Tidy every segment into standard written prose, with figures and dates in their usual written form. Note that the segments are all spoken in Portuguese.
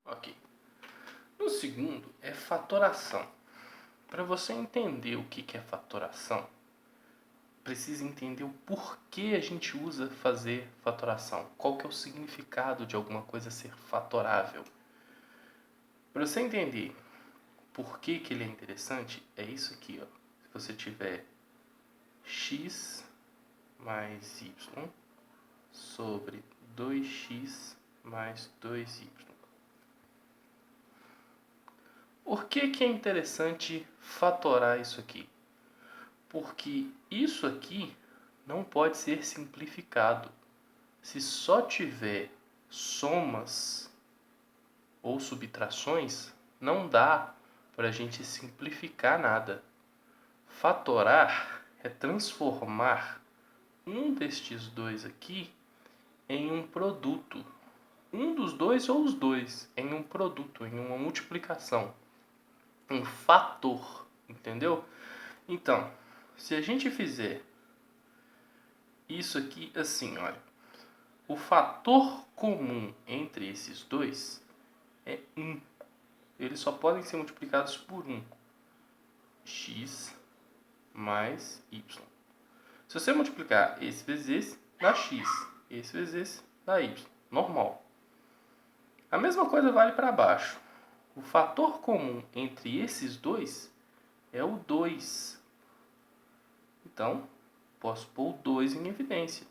Ok. No segundo é fatoração. Para você entender o que é fatoração, precisa entender o porquê a gente usa fazer fatoração. Qual que é o significado de alguma coisa ser fatorável. Para você entender por que ele é interessante, é isso aqui, ó. Se você tiver x mais y sobre 2x mais 2y. Por que é interessante fatorar isso aqui? Porque isso aqui não pode ser simplificado. Se só tiver somas ou subtrações, não dá para a gente simplificar nada. Fatorar é transformar um destes dois aqui em um produto. Um dos dois ou os dois em um produto, em uma multiplicação. Um fator, entendeu? Então, se a gente fizer isso aqui assim, olha. O fator comum entre esses dois é 1. Eles só podem ser multiplicados por 1. X mais y. Se você multiplicar esse vezes esse, dá x. Esse vezes esse, dá y. Normal. A mesma coisa vale para baixo. O fator comum entre esses dois é o 2. Então, posso pôr o 2 em evidência.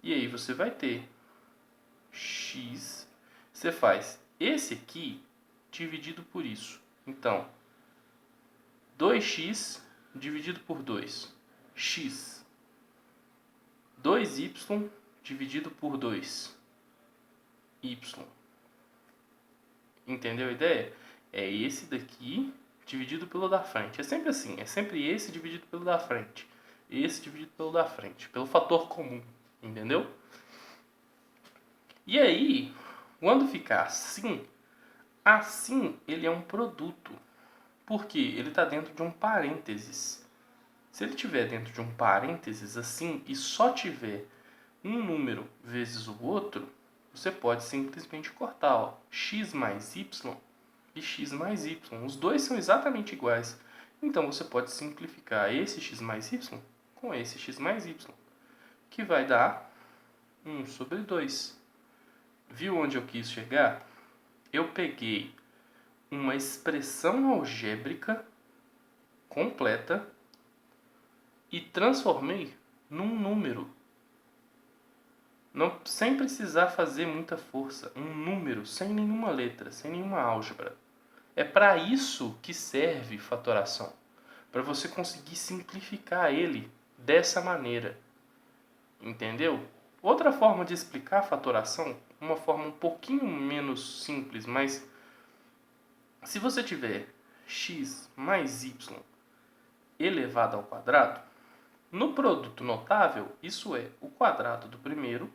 E aí você vai ter x. Você faz esse aqui dividido por isso. Então, 2x dividido por 2. X. 2y dividido por 2. Y. Entendeu a ideia? É esse daqui dividido pelo da frente. É sempre assim. É sempre esse dividido pelo da frente. Esse dividido pelo da frente. Pelo fator comum. Entendeu? E aí, quando ficar assim, assim ele é um produto. Porque ele está dentro de um parênteses. Se ele estiver dentro de um parênteses assim e só tiver um número vezes o outro, você pode simplesmente cortar, ó, x mais y e x mais y. Os dois são exatamente iguais. Então você pode simplificar esse x mais y com esse x mais y, que vai dar 1 sobre 2. Viu onde eu quis chegar? Eu peguei uma expressão algébrica completa e transformei num número. Não, sem precisar fazer muita força. Um número sem nenhuma letra, sem nenhuma álgebra. É para isso que serve fatoração. Para você conseguir simplificar ele dessa maneira. Entendeu? Outra forma de explicar a fatoração, uma forma um pouquinho menos simples, mas se você tiver x mais y elevado ao quadrado, no produto notável, isso é o quadrado do primeiro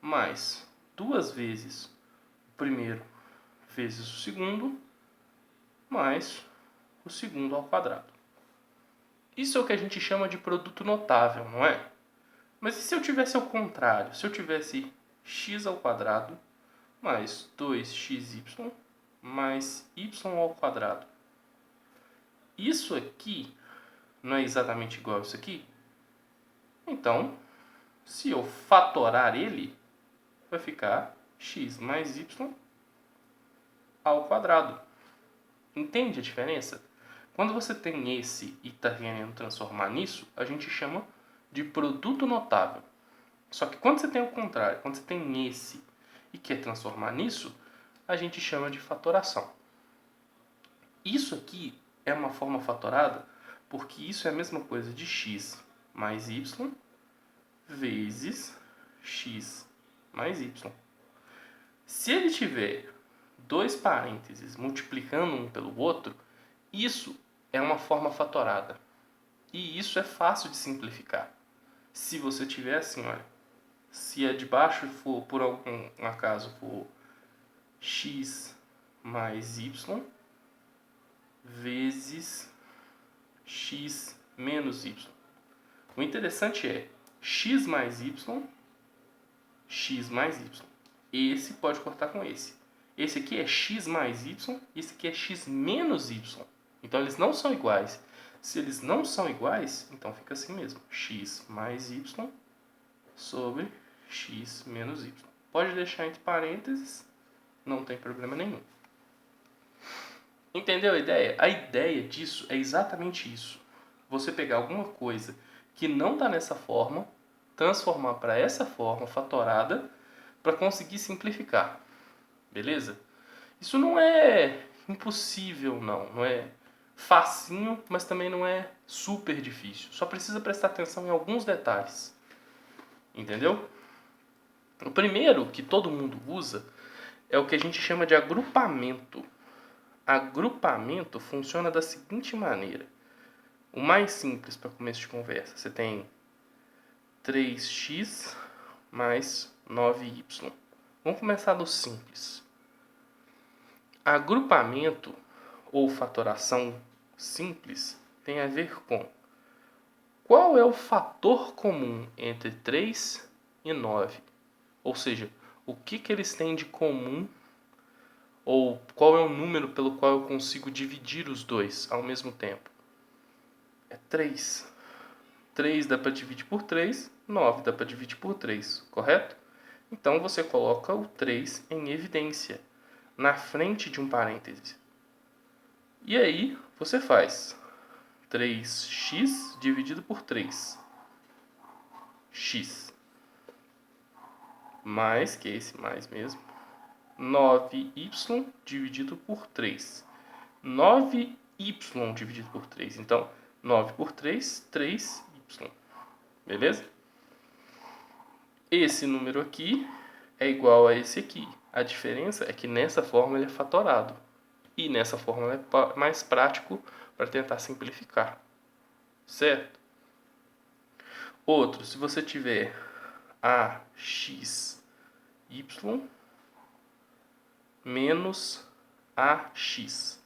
mais 2 vezes o primeiro vezes o segundo, mais o segundo ao quadrado. Isso é o que a gente chama de produto notável, não é? Mas e se eu tivesse ao contrário? Se eu tivesse x ao quadrado mais 2xy mais y ao quadrado. Isso aqui não é exatamente igual a isso aqui? Então, se eu fatorar ele, vai ficar x mais y ao quadrado. Entende a diferença? Quando você tem esse e está querendo transformar nisso, a gente chama de produto notável. Só que quando você tem o contrário, quando você tem esse e quer transformar nisso, a gente chama de fatoração. Isso aqui é uma forma fatorada porque isso é a mesma coisa de x mais y vezes x mais y. Se ele tiver dois parênteses multiplicando um pelo outro, isso é uma forma fatorada. E isso é fácil de simplificar. Se você tiver assim, olha, se a de baixo for, por algum acaso, for x mais y vezes x menos y. O interessante é x mais y, x mais y. Esse pode cortar com esse. Esse aqui é x mais y, esse aqui é x menos y. Então, eles não são iguais. Se eles não são iguais, então fica assim mesmo. X mais y sobre x menos y. Pode deixar entre parênteses, não tem problema nenhum. Entendeu a ideia? A ideia disso é exatamente isso. Você pegar alguma coisa que não está nessa forma, transformar para essa forma fatorada, para conseguir simplificar. Beleza? Isso não é impossível, não. Não é facinho, mas também não é super difícil. Só precisa prestar atenção em alguns detalhes. Entendeu? O primeiro que todo mundo usa é o que a gente chama de agrupamento. Agrupamento funciona da seguinte maneira. O mais simples para começo de conversa. Você tem 3x mais 9y. Vamos começar do simples. Agrupamento ou fatoração simples tem a ver com qual é o fator comum entre 3 e 9. Ou seja, o que eles têm de comum ou qual é o número pelo qual eu consigo dividir os dois ao mesmo tempo. É 3. 3 dá para dividir por 3, 9 dá para dividir por 3, correto? Então você coloca o 3 em evidência, na frente de um parêntese. E aí você faz 3x dividido por 3. X. Mais, que é esse mais mesmo, 9y dividido por 3. 9y dividido por 3. Então, 9 por 3, 3y. Beleza? Esse número aqui é igual a esse aqui. A diferença é que nessa forma ele é fatorado. E nessa forma ele é mais prático para tentar simplificar. Certo? Outro, se você tiver AXY menos AX.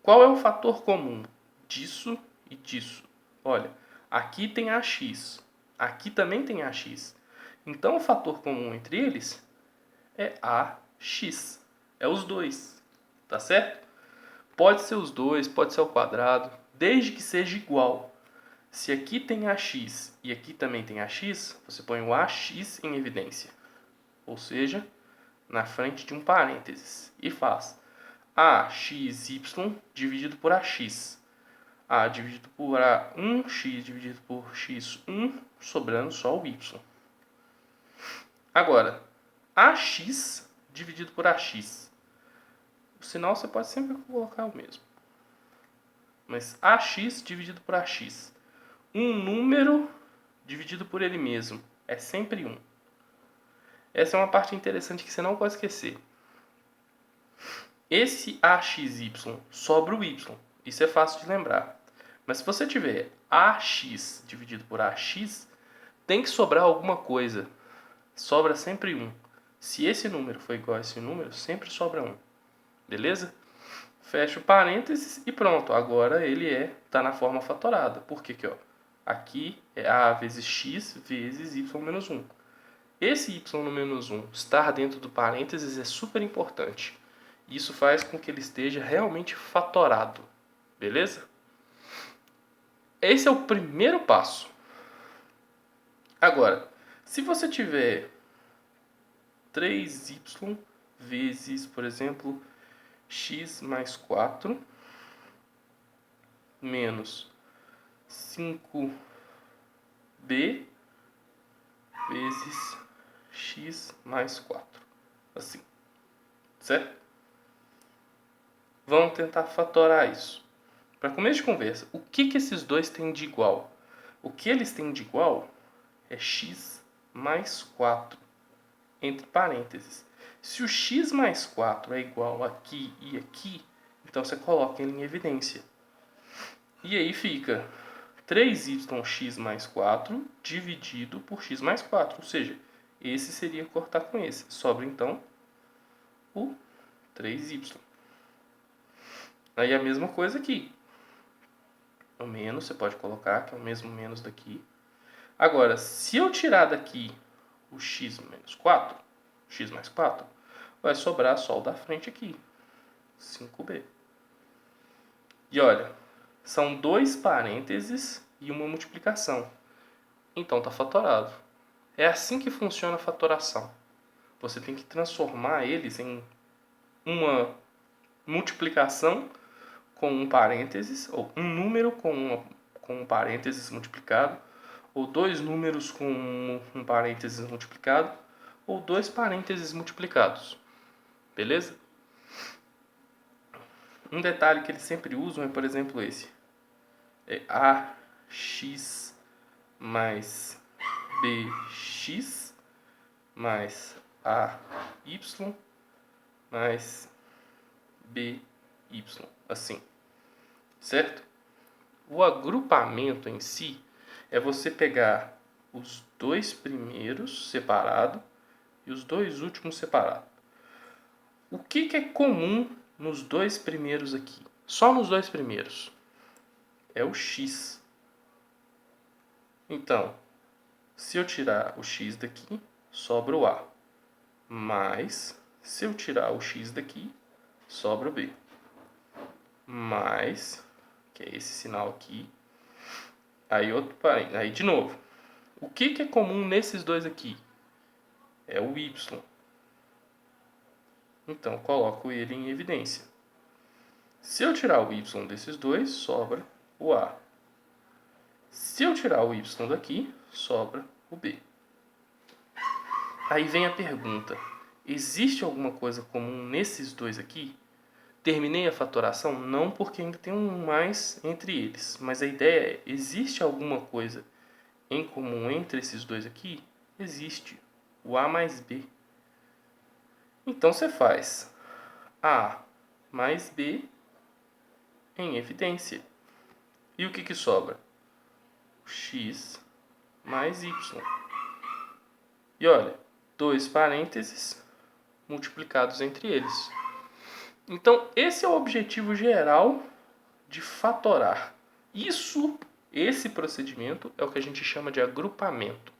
Qual é o fator comum disso e disso? Olha, aqui tem AX, aqui também tem AX. Então, o fator comum entre eles é AX. É os dois, tá certo? Pode ser os dois, pode ser ao quadrado, desde que seja igual. Se aqui tem AX e aqui também tem AX, você põe o AX em evidência. Ou seja, na frente de um parênteses. E faz AXY dividido por AX. A dividido por A1, X dividido por X1, sobrando só o Y. Agora, AX dividido por AX. O sinal você pode sempre colocar o mesmo. Mas AX dividido por AX. Um número dividido por ele mesmo. É sempre 1. Essa é uma parte interessante que você não pode esquecer. Esse AXY sobra o Y. Isso é fácil de lembrar. Mas se você tiver AX dividido por AX, tem que sobrar alguma coisa. Sobra sempre 1. Se esse número for igual a esse número, sempre sobra 1. Beleza? Fecha o parênteses e pronto. Agora ele está na forma fatorada. Por quê? Aqui é A vezes X vezes Y menos 1. Esse Y no menos 1 estar dentro do parênteses é super importante. Isso faz com que ele esteja realmente fatorado. Beleza? Esse é o primeiro passo. Agora, se você tiver 3y vezes, por exemplo, x mais 4 menos 5b vezes x mais 4. Assim. Certo? Vamos tentar fatorar isso. Para começo de conversa, o que esses dois têm de igual? O que eles têm de igual é x mais 4, entre parênteses. Se o x mais 4 é igual aqui e aqui, então você coloca ele em evidência. E aí fica 3yx mais 4 dividido por x mais 4. Ou seja, esse seria cortar com esse. Sobra então o 3y. Aí a mesma coisa aqui. O menos você pode colocar, que é o mesmo menos daqui. Agora, se eu tirar daqui o x menos 4, x mais 4, vai sobrar só o da frente aqui, 5b. E olha, são 2 parênteses e uma multiplicação. Então está fatorado. É assim que funciona a fatoração. Você tem que transformar eles em uma multiplicação com um parênteses, ou um número com um parênteses multiplicado, ou 2 números com um parênteses multiplicado, ou 2 parênteses multiplicados. Beleza? Um detalhe que eles sempre usam é, por exemplo, esse. É ax mais bx mais ay mais by. Assim. Certo? O agrupamento em si é você pegar os 2 primeiros separados e os 2 últimos separados. O que é comum nos 2 primeiros aqui? Só nos 2 primeiros. É o x. Então, se eu tirar o x daqui, sobra o a. Mas, se eu tirar o x daqui, sobra o b. Mais, que é esse sinal aqui. Aí, aí de novo. O que é comum nesses dois aqui? É o y. Então, coloco ele em evidência. Se eu tirar o y desses dois, sobra o a. Se eu tirar o y daqui, sobra o b. Aí vem a pergunta. Existe alguma coisa comum nesses dois aqui? Terminei a fatoração? Não, porque ainda tem um mais entre eles. Mas a ideia é, existe alguma coisa em comum entre esses dois aqui? Existe. O a mais b. Então, você faz a mais b em evidência. E o que sobra? X mais y. E olha, 2 parênteses multiplicados entre eles. Então, esse é o objetivo geral de fatorar. Esse procedimento é o que a gente chama de agrupamento.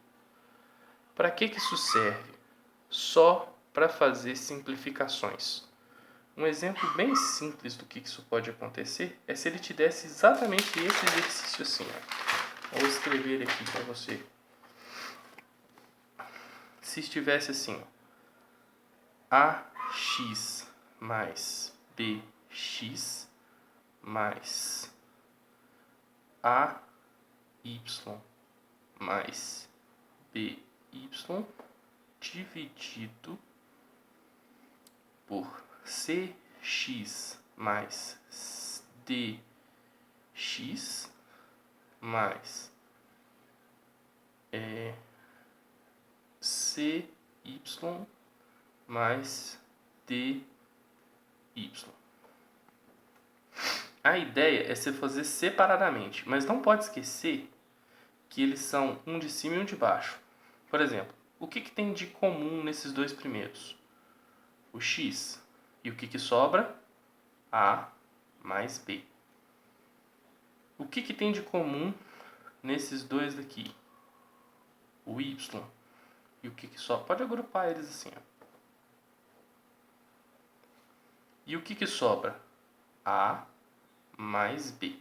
Para que isso serve? Só para fazer simplificações. Um exemplo bem simples do que isso pode acontecer é se ele te desse exatamente esse exercício assim. Ó. Vou escrever aqui para você. Se estivesse assim, ó, ax mais bx mais ay mais by dividido por cx mais dx mais cy mais dy. A ideia é você fazer separadamente, mas não pode esquecer que eles são um de cima e um de baixo. Por exemplo, o que tem de comum nesses dois primeiros? O x. E o que sobra? A mais b. O que tem de comum nesses dois daqui? O y. E o que sobra? Pode agrupar eles assim. Ó. E o que sobra? A mais b.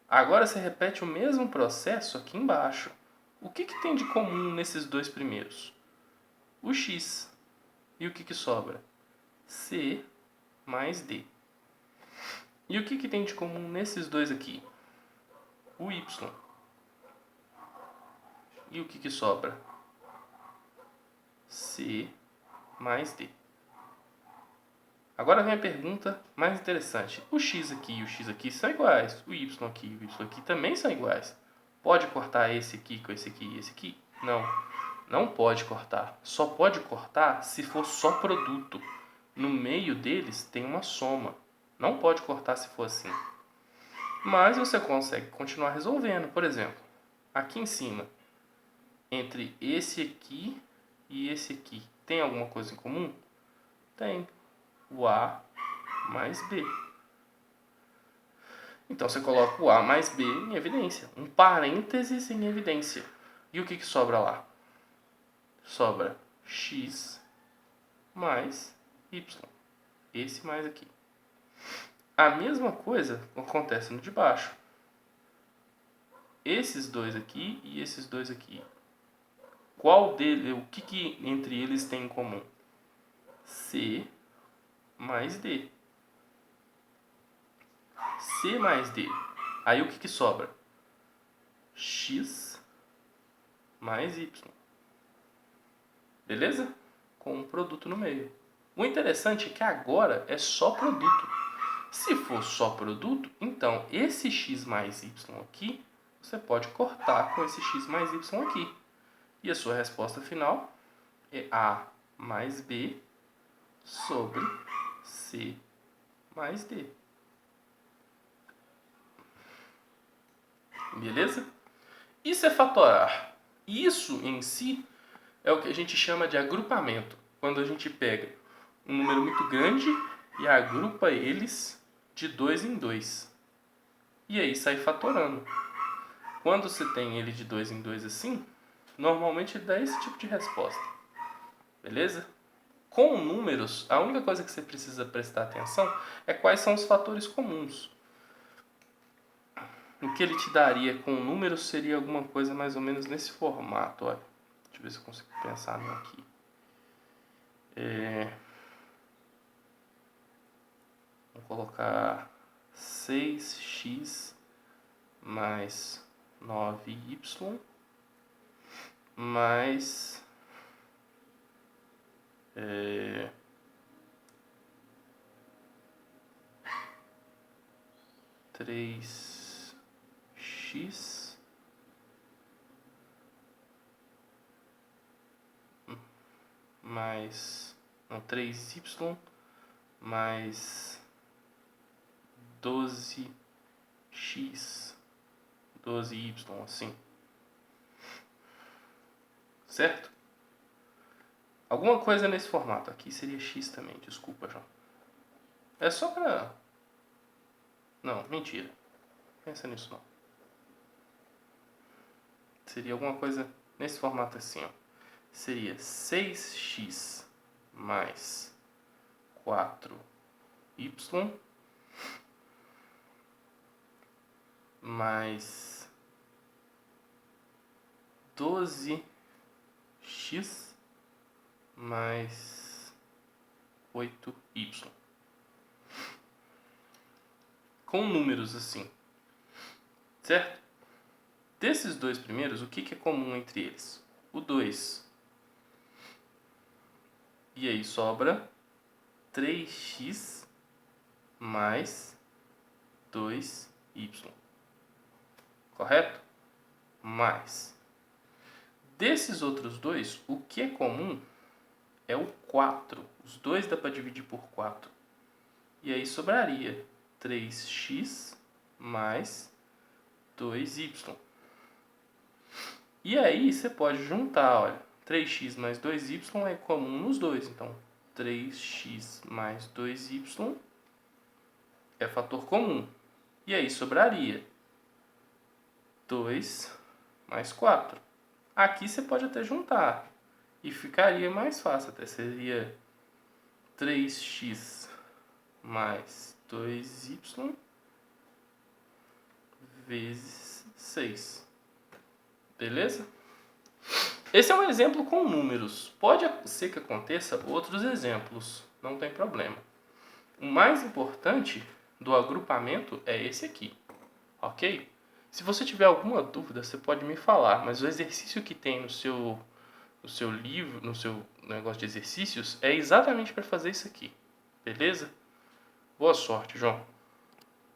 Agora você repete o mesmo processo aqui embaixo. O que tem de comum nesses dois primeiros? O x. E o que sobra? C mais D. E o que tem de comum nesses dois aqui? O y. E o que sobra? C mais D. Agora vem a pergunta mais interessante. O x aqui e o x aqui são iguais. O y aqui e o y aqui também são iguais. Pode cortar esse aqui com esse aqui e esse aqui? Não. Não pode cortar. Só pode cortar se for só produto. No meio deles tem uma soma. Não pode cortar se for assim. Mas você consegue continuar resolvendo. Por exemplo, aqui em cima, entre esse aqui e esse aqui, tem alguma coisa em comum? Tem. O A mais B. Então você coloca o A mais B em evidência. Um parênteses em evidência. E o que sobra lá? Sobra X mais y. Esse mais aqui. A mesma coisa acontece no de baixo. Esses dois aqui e esses dois aqui. Qual dele, o que entre eles tem em comum? C mais D. C mais D. Aí o que sobra? X mais Y. Beleza? Com um produto no meio. O interessante é que agora é só produto. Se for só produto, então esse x mais y aqui, você pode cortar com esse x mais y aqui. E a sua resposta final é A mais B sobre C mais D. Beleza? Isso é fatorar. Isso em si é o que a gente chama de agrupamento. Quando a gente pega um número muito grande e agrupa eles de 2 em 2. E aí sai fatorando. Quando você tem ele de 2 em 2 assim, normalmente ele dá esse tipo de resposta. Beleza? Com números, a única coisa que você precisa prestar atenção é quais são os fatores comuns. O que ele te daria com números seria alguma coisa mais ou menos nesse formato. Olha. Deixa eu ver se eu consigo pensar num aqui. Vou colocar 6x mais 9y mais 3x mais 3y mais 12x 12y, assim. Certo? Alguma coisa nesse formato. Aqui seria x também, desculpa, João. É só pra... Não, mentira. Pensa nisso não. Seria alguma coisa nesse formato assim, ó. Seria 6x mais 4y mais 12x mais 8y. Com números assim. Certo? Desses dois primeiros, o que é comum entre eles? O 2. E aí sobra 3x mais 2y. Correto? Mais. Desses outros dois, o que é comum é o 4. Os dois dá para dividir por 4. E aí sobraria 3x mais 2y. E aí você pode juntar, olha, 3x mais 2y é comum nos dois. Então, 3x mais 2y é fator comum. E aí sobraria 2 mais 4. Aqui você pode até juntar. E ficaria mais fácil até. Seria 3x mais 2y vezes 6. Beleza? Esse é um exemplo com números. Pode ser que aconteça outros exemplos. Não tem problema. O mais importante do agrupamento é esse aqui. Ok? Se você tiver alguma dúvida, você pode me falar. Mas o exercício que tem no seu livro, no seu negócio de exercícios, é exatamente para fazer isso aqui. Beleza? Boa sorte, João.